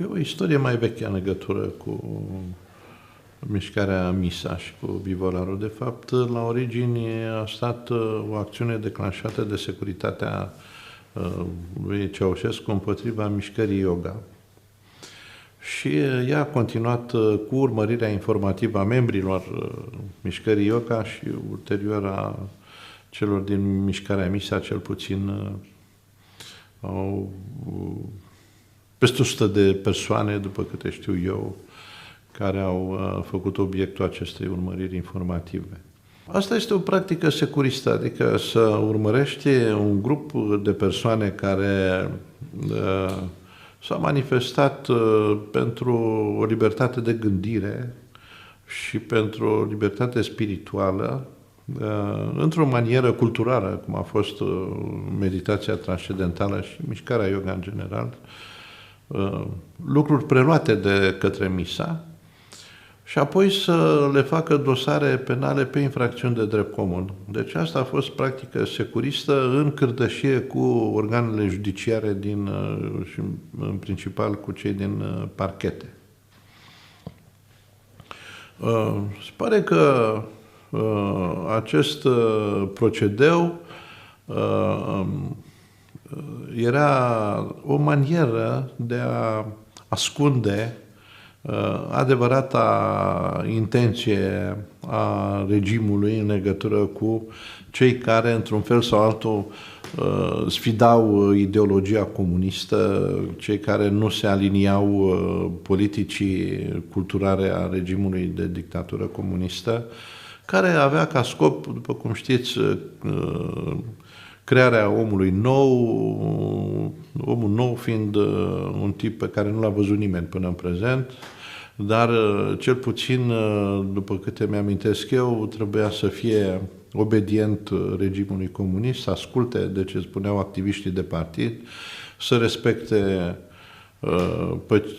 E o istorie mai veche în legătură cu mișcarea Misa și cu Vivolarul. De fapt, la origini a stat o acțiune declanșată de securitatea lui Ceaușescu împotriva mișcării yoga. Și ea a continuat cu urmărirea informativă a membrilor mișcării yoga și ulterior a celor din mișcarea Misa, cel puțin au peste 100 de persoane, după câte știu eu, care au făcut obiectul acestei urmăriri informative. Asta este o practică securistă, adică să urmărești un grup de persoane care s-a manifestat pentru o libertate de gândire și pentru o libertate spirituală, într-o manieră culturală, cum a fost meditația transcendentală și mișcarea yoga în general, lucruri preluate de către Misa, și apoi să le facă dosare penale pe infracțiuni de drept comun. Deci asta a fost practică securistă în cârdășie cu organele judiciare și în principal cu cei din parchete. Se pare că acest procedeu era o manieră de a ascunde adevărata intenție a regimului în legătură cu cei care, într-un fel sau altul, sfidau ideologia comunistă, cei care nu se aliniau politicii culturale a regimului de dictatură comunistă, care avea ca scop, după cum știți, crearea omului nou, omul nou fiind un tip pe care nu l-a văzut nimeni până în prezent, dar cel puțin, după câte mi-amintesc eu, trebuia să fie obedient regimului comunist, să asculte de ce spuneau activiștii de partid, să respecte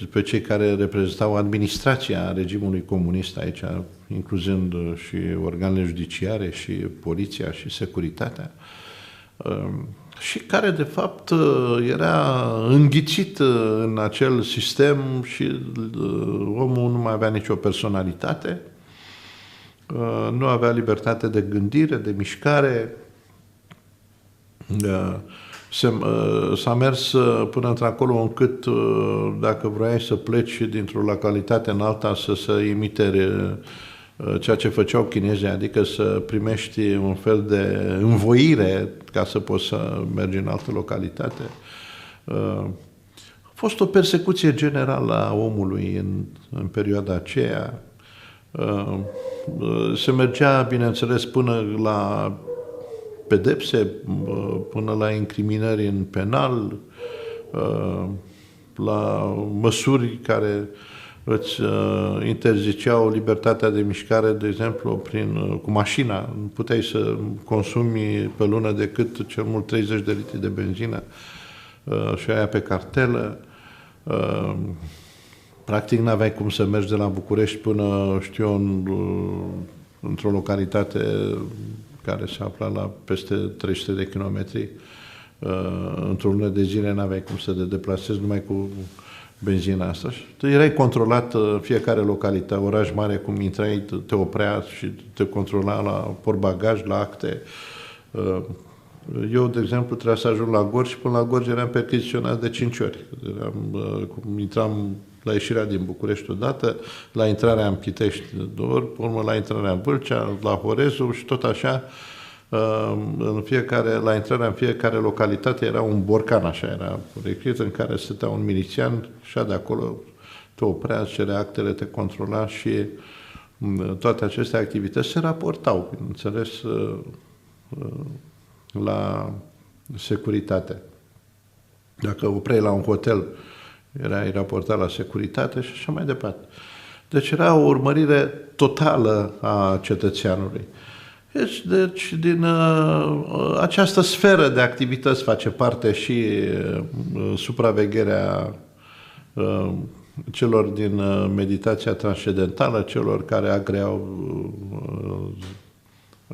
pe cei care reprezentau administrația regimului comunist aici, incluzând și organele judiciare, și poliția, și securitatea, și care, de fapt, era înghițit în acel sistem și omul nu mai avea nicio personalitate, nu avea libertate de gândire, de mișcare. S-a mers până într-acolo încât, dacă vroiai să pleci dintr-o localitate în alta, să se imite ceea ce făceau chinezii, adică să primești un fel de învoire ca să poți să mergi în altă localitate. A fost o persecuție generală a omului în perioada aceea. Se mergea, bineînțeles, până la pedepse, până la incriminări în penal, la măsuri care îți interziceau libertatea de mișcare, de exemplu, cu mașina. Nu puteai să consumi pe lună decât cel mult 30 de litri de benzină și aia pe cartelă. Practic n-aveai cum să mergi de la București până, știu eu, într-o localitate care se afla la peste 300 de kilometri. Într-o lună de zile n-aveai cum să te deplasezi numai cu benzina asta. Și tu erai controlat fiecare localitate, oraș mare, cum intrai, te oprea și te controla la portbagaj, la acte. Eu, de exemplu, trebuia să ajung la Gorj și până la Gorj eram percheziționat de 5 ori. Intram la ieșirea din București odată, la intrarea în Pitești de 2 ori, pe urmă la intrarea în Vâlcea, la Horezu și tot așa. La intrarea în fiecare localitate era un borcan, așa era recrit, în care stătea un milițian și de acolo te oprea, cerea actele, te controla și toate aceste activități se raportau, bineînțeles, la securitate. Dacă opreai la un hotel, erai raportat la securitate și așa mai departe. Deci era o urmărire totală a cetățeanului. Deci din această sferă de activități face parte și supravegherea celor din meditația transcendentală, celor care agreau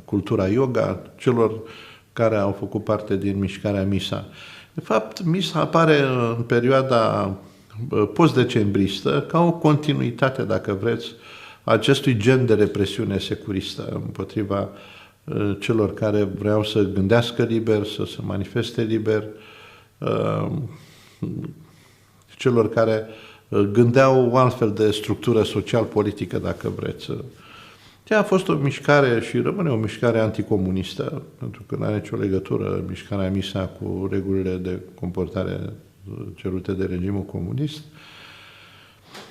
cultura yoga, celor care au făcut parte din mișcarea Misa. De fapt, Misa apare în perioada post-decembristă ca o continuitate, dacă vreți, a acestui gen de represiune securistă împotriva celor care vreau să gândească liber, să se manifeste liber, celor care gândeau o altfel de structură social-politică, dacă vreți. Ea a fost o mișcare și rămâne o mișcare anticomunistă, pentru că nu are nicio legătură mișcarea MISA cu regulile de comportare cerute de regimul comunist.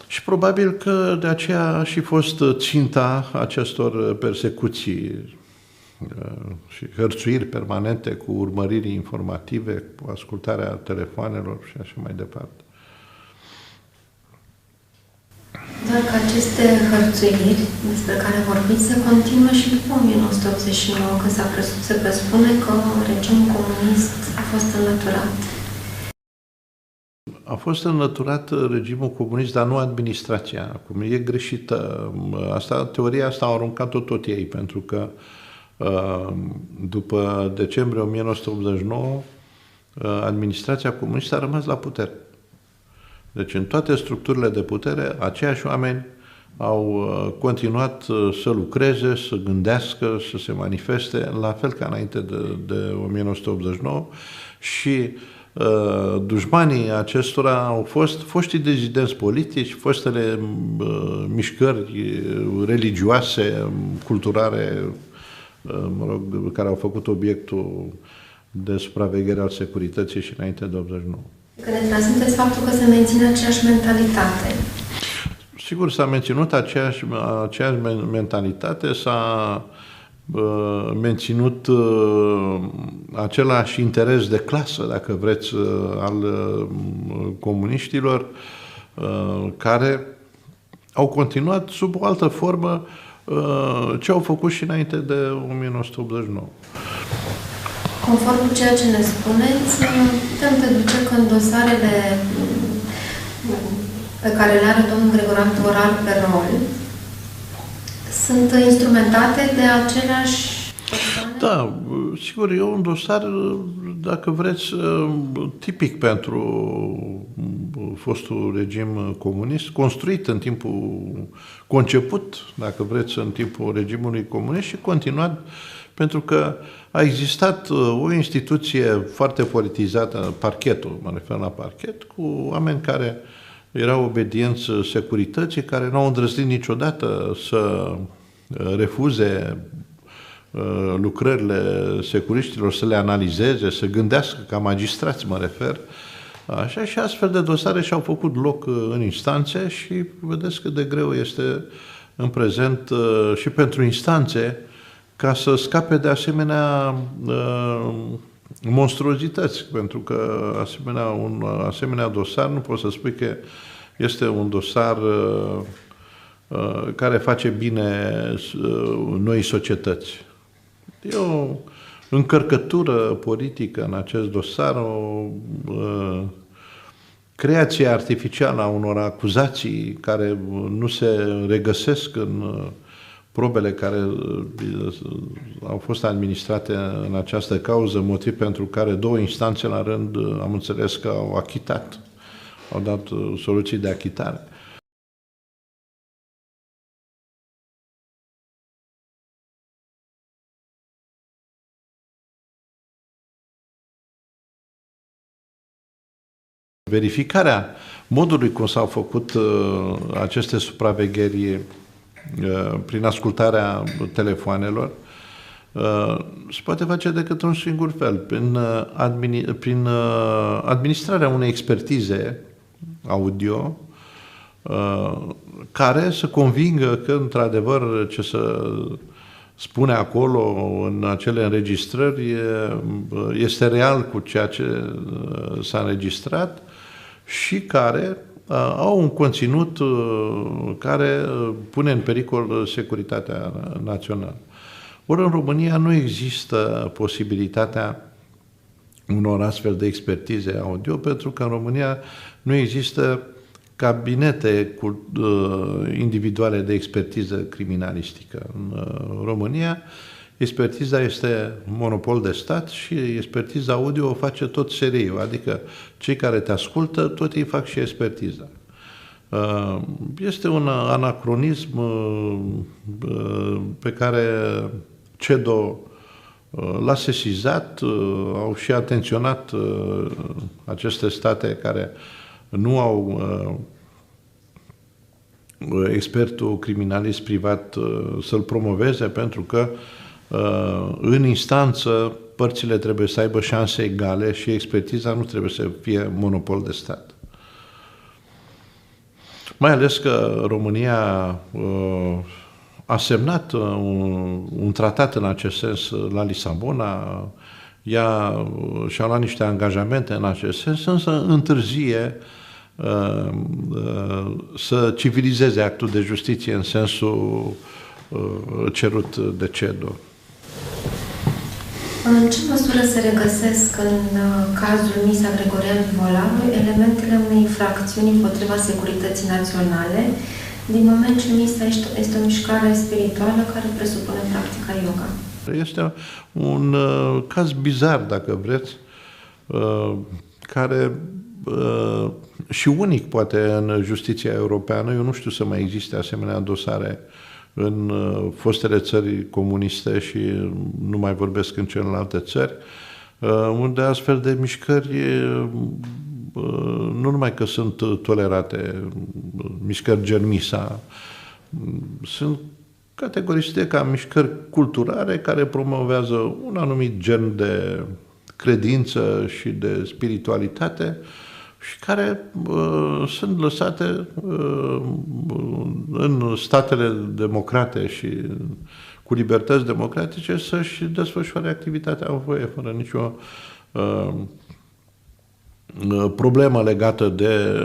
Și probabil că de aceea a și fost ținta acestor persecuții și hărțuiri permanente cu urmăriri informative, cu ascultarea telefoanelor și așa mai departe. Doar că aceste hărțuiri despre care vorbiți se continuă și după 1989, când se presupune că regimul comunist a fost înlăturat. A fost înlăturat regimul comunist, dar nu administrația. Acum e greșită. Teoria asta au aruncat-o tot ei, pentru că după decembrie 1989, administrația comunistă a rămas la putere. Deci în toate structurile de putere, aceiași oameni au continuat să lucreze, să gândească, să se manifeste, la fel ca înainte de 1989 și dușmanii acestora au fost foștii dezidenți politici, fostele mișcări religioase, culturale, care au făcut obiectul de supraveghere al securității și înainte de 89. Că ne transmiteți faptul că se menține aceeași mentalitate. Sigur, s-a menținut aceeași mentalitate, s-a menținut același interes de clasă, dacă vreți, al comuniștilor, care au continuat sub o altă formă ce au făcut și înainte de 1989. Conform cu ceea ce ne spuneți, putem deduce că în dosarele pe care le are domnul Gregoran Toral pe rol sunt instrumentate de aceleași persoane? Da, sigur, e un dosar, dacă vreți, tipic pentru fostul regim comunist, construit în timpul, conceput, dacă vreți, în timpul regimului comunist și continuat, pentru că a existat o instituție foarte politizată, parchetul, mă refer la parchet, cu oameni care erau obedienți securității, care nu au îndrăznit niciodată să refuze lucrările securiștilor, să le analizeze, să gândească ca magistrați, mă refer. Așa, și astfel de dosare și-au făcut loc în instanțe și vedeți cât de greu este în prezent și pentru instanțe ca să scape de asemenea monstruozități, pentru că un asemenea dosar nu poți să spui că este un dosar care face bine noi societăți. E o încărcătură politică în acest dosar, o creație artificială a unor acuzații care nu se regăsesc în probele care au fost administrate în această cauză, motiv pentru care două instanțe la rând, am înțeles că au achitat, au dat soluții de achitare. Verificarea modului cum s-au făcut aceste supravegheri prin ascultarea telefoanelor se poate face decât un singur fel, prin administrarea unei expertize audio care să convingă că, într-adevăr, ce se spune acolo în acele înregistrări este real cu ceea ce s-a înregistrat și care au un conținut care pune în pericol securitatea națională. Ori în România nu există posibilitatea unor astfel de expertize audio, pentru că în România nu există cabinete individuale de expertiză criminalistică. În România expertiza este monopol de stat și expertiza audio o face tot SRI-ul, adică cei care te ascultă, tot ei fac și expertiza. Este un anacronism pe care CEDO l-a sesizat, au și atenționat aceste state care nu au expertul criminalist privat să-l promoveze, pentru că în instanță părțile trebuie să aibă șanse egale și expertiza nu trebuie să fie monopol de stat. Mai ales că România a semnat un tratat în acest sens la Lisabona, ea și-a luat niște angajamente în acest sens, însă întârzie să civilizeze actul de justiție în sensul cerut de CEDO. În ce măsură se regăsesc în cazul Misa Gregorian Vivolaru elementele unei infracțiuni împotriva securității naționale, din moment ce Misa este o mișcare spirituală care presupune practica yoga? Este un caz bizar, dacă vreți, care și unic poate în justiția europeană. Eu nu știu să mai existe asemenea dosare în fostele țări comuniste și nu mai vorbesc în celelalte țări, unde astfel de mișcări nu numai că sunt tolerate, mișcări gen Misa, sunt categoriste ca mișcări culturale care promovează un anumit gen de credință și de spiritualitate și care sunt lăsate în statele democrate și cu libertăți democratice să-și desfășoare activitatea în voie, fără nicio problemă legată de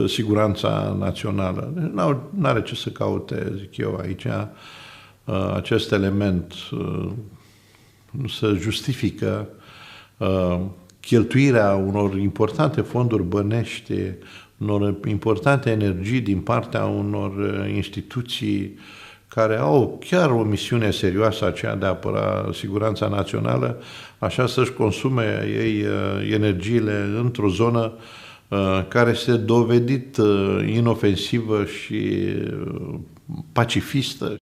siguranța națională. Nu are ce să caute, zic eu, aici acest element. Nu se justifică cheltuirea unor importante fonduri bănești, unor importante energii din partea unor instituții care au chiar o misiune serioasă, aceea de a apăra siguranța națională, așa să-și consume ei energiile într-o zonă care este dovedit inofensivă și pacifistă.